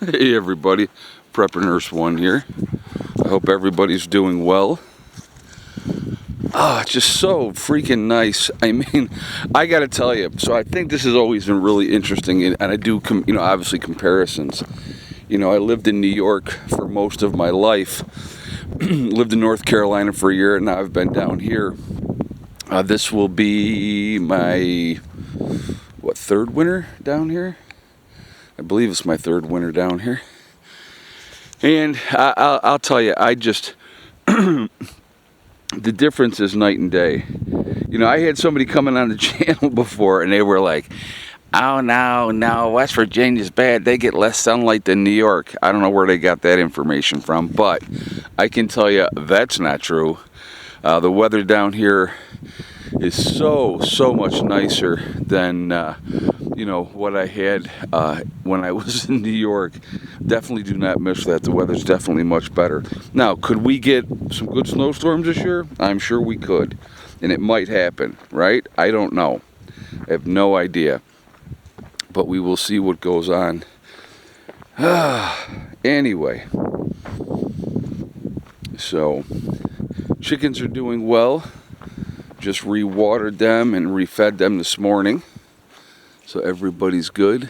Hey everybody, Prepper Nurse 1 here. I hope everybody's doing well. It's just so freaking nice. I mean, I gotta tell you, so I think this has always been really interesting, and I do, obviously comparisons. I lived in New York for most of my life, lived in North Carolina for a year, and now I've been down here. This will be my, third winter down here? I believe it's my third winter down here. And I'll tell you, the difference is night and day. I had somebody coming on the channel before, and they were like, oh, no, West Virginia's bad. They get less sunlight than New York. I don't know where they got that information from, but I can tell you that's not true. The weather down here is so much nicer than what I had when I was in New York. Definitely do not miss that. The weather's definitely much better. Now, could we get some good snowstorms this year? I'm sure we could, and it might happen, right? I don't know. I have no idea, but we will see what goes on. Anyway, so chickens are doing well. Just re-watered them and refed them this morning, so everybody's good,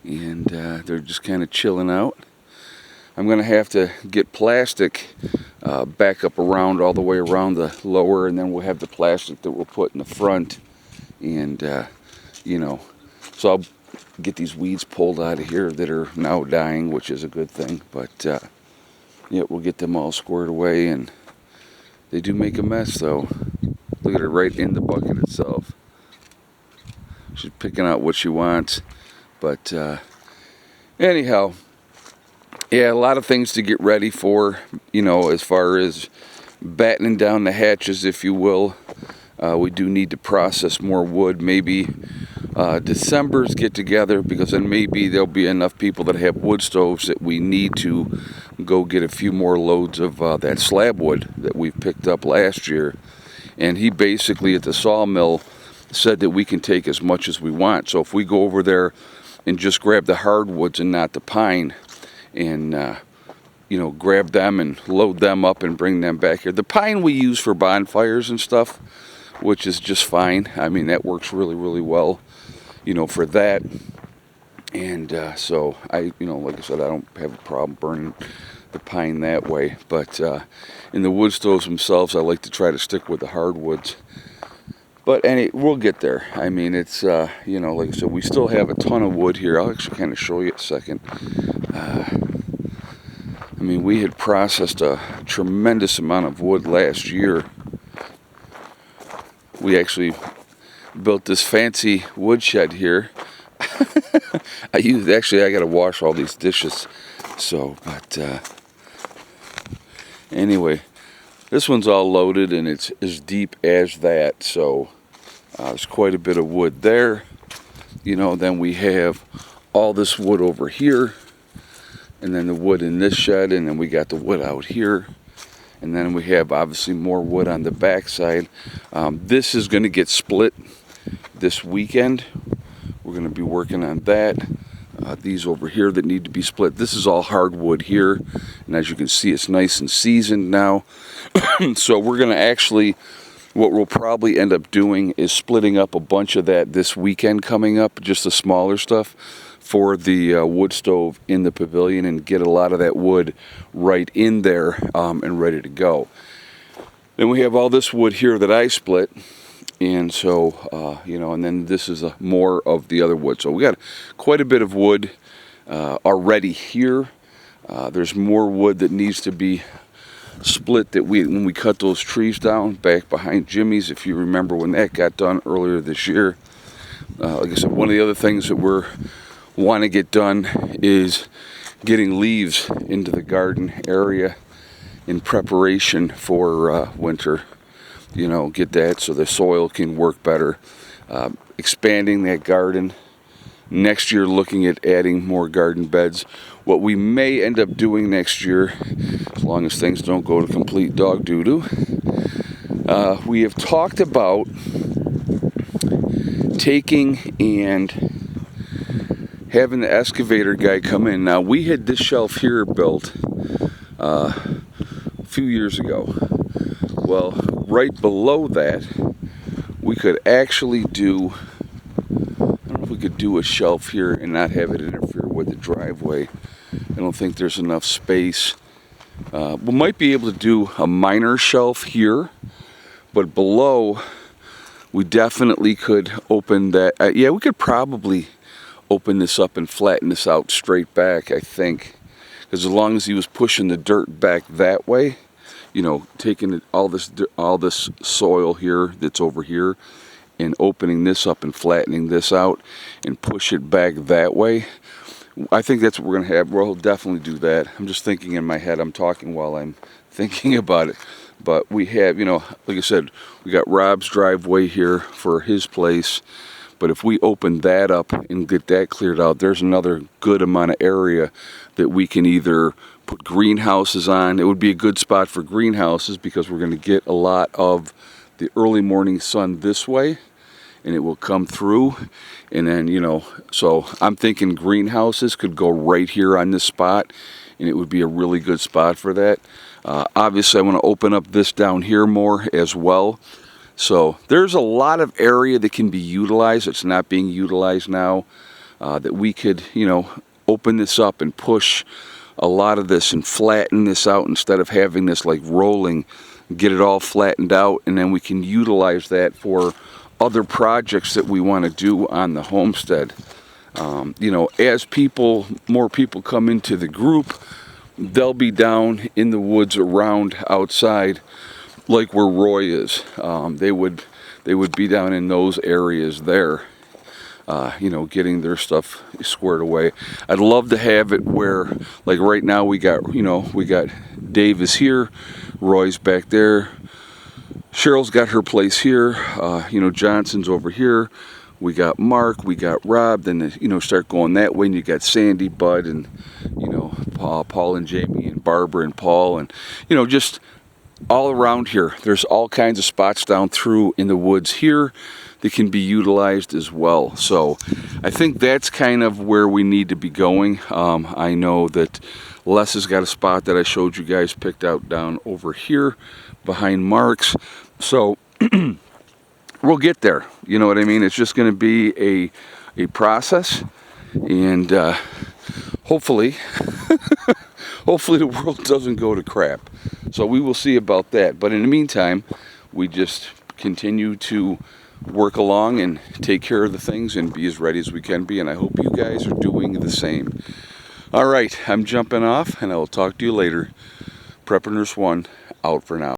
and they're just kind of chilling out. I'm gonna have to get plastic back up around all the way around the lower, and then we'll have the plastic that we'll put in the front, and so I'll get these weeds pulled out of here that are now dying, which is a good thing. But yeah, we'll get them all squared away, and they do make a mess though. Look at her right in the bucket itself. She's picking out what she wants. But anyhow, yeah, a lot of things to get ready for, as far as battening down the hatches, if you will. We do need to process more wood. Maybe December's get together, because then maybe there'll be enough people that have wood stoves that we need to go get a few more loads of that slab wood that we picked up last year. And he basically at the sawmill said that we can take as much as we want. So if we go over there and just grab the hardwoods and not the pine, and grab them and load them up and bring them back here. The pine we use for bonfires and stuff, which is just fine. I mean, that works really, really well, for that. And so like I said, I don't have a problem burning the pine that way. But in the wood stoves themselves, I like to try to stick with the hardwoods. But we'll get there. I mean, it's like I said, we still have a ton of wood here. I'll actually kind of show you a second. We had processed a tremendous amount of wood last year. We actually built this fancy woodshed here. I got to wash all these dishes. So, but anyway, this one's all loaded and it's as deep as that. So there's quite a bit of wood there. Then we have all this wood over here, and then the wood in this shed, and then we got the wood out here. And then we have obviously more wood on the backside. This is going to get split this weekend. We're going to be working on that. These over here that need to be split. This is all hardwood here. And as you can see, it's nice and seasoned now. So we're going to actually, what we'll probably end up doing is splitting up a bunch of that this weekend coming up, just the smaller stuff, for the wood stove in the pavilion, and get a lot of that wood right in there and ready to go. Then we have all this wood here that I split, and so and then this is more of the other wood. So we got quite a bit of wood already here. There's more wood that needs to be split that when we cut those trees down back behind Jimmy's, if you remember when that got done earlier this year. Like I said, one of the other things that we're want to get done is getting leaves into the garden area in preparation for winter. Get that so the soil can work better. Expanding that garden. Next year, looking at adding more garden beds. What we may end up doing next year, as long as things don't go to complete dog doo-doo, we have talked about taking and having the excavator guy come in. Now, we had this shelf here built a few years ago. Well, right below that, we could actually do, I don't know if we could do a shelf here and not have it interfere with the driveway. I don't think there's enough space. We might be able to do a minor shelf here, but below, we definitely could open that. Yeah, we could probably open this up and flatten this out straight back, I think. Because as long as he was pushing the dirt back that way, you know, taking all this soil here that's over here and opening this up and flattening this out and push it back that way, I think that's what we're going to have. We'll definitely do that. I'm just thinking in my head. I'm talking while I'm thinking about it. But we have, you know, like I said, we got Rob's driveway here for his place. But if we open that up and get that cleared out, there's another good amount of area that we can either put greenhouses on. It would be a good spot for greenhouses because we're going to get a lot of the early morning sun this way, and it will come through. And then, you know, so I'm thinking greenhouses could go right here on this spot, and it would be a really good spot for that. Obviously, I want to open up this down here more as well. So there's a lot of area that can be utilized. It's not being utilized now, that we could, you know, open this up and push a lot of this and flatten this out instead of having this like rolling, get it all flattened out, and then we can utilize that for other projects that we want to do on the homestead. You know, as more people come into the group, they'll be down in the woods around outside, like where Roy is. They would be down in those areas there, you know, getting their stuff squared away. I'd love to have it where, like right now, we got Dave is here, Roy's back there, Cheryl's got her place here, you know, Johnson's over here. We got Mark, we got Rob, then, you know, start going that way, and you got Sandy, Bud, and, you know, Paul and Jamie, and Barbara and Paul, and, you know, just all around here. There's all kinds of spots down through in the woods here that can be utilized as well. So I think that's kind of where we need to be going. I know that Les has got a spot that I showed you guys picked out down over here behind Mark's. So we'll get there. You know what I mean? It's just going to be a process, and hopefully hopefully the world doesn't go to crap. So we will see about that. But in the meantime, we just continue to work along and take care of the things and be as ready as we can be. And I hope you guys are doing the same. All right, I'm jumping off, and I will talk to you later. Prepper Nurse 1 out for now.